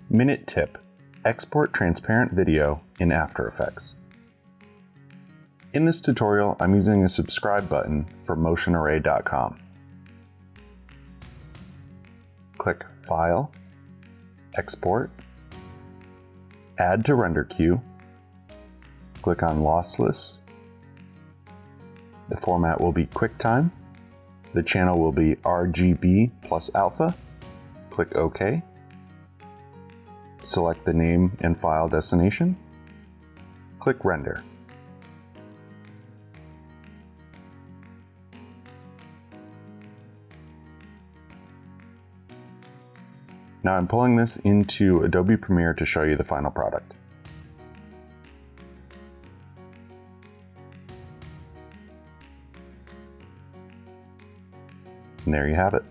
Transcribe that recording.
Minute tip: export transparent video in After Effects. In this tutorial, I'm using a subscribe button for motionarray.com. Click File, Export, Add to Render Queue, click on Lossless. The format will be QuickTime. The channel will be RGB plus alpha. Click OK. Select the name and file destination. Click Render. Now I'm pulling this into Adobe Premiere to show you the final product. And there you have it.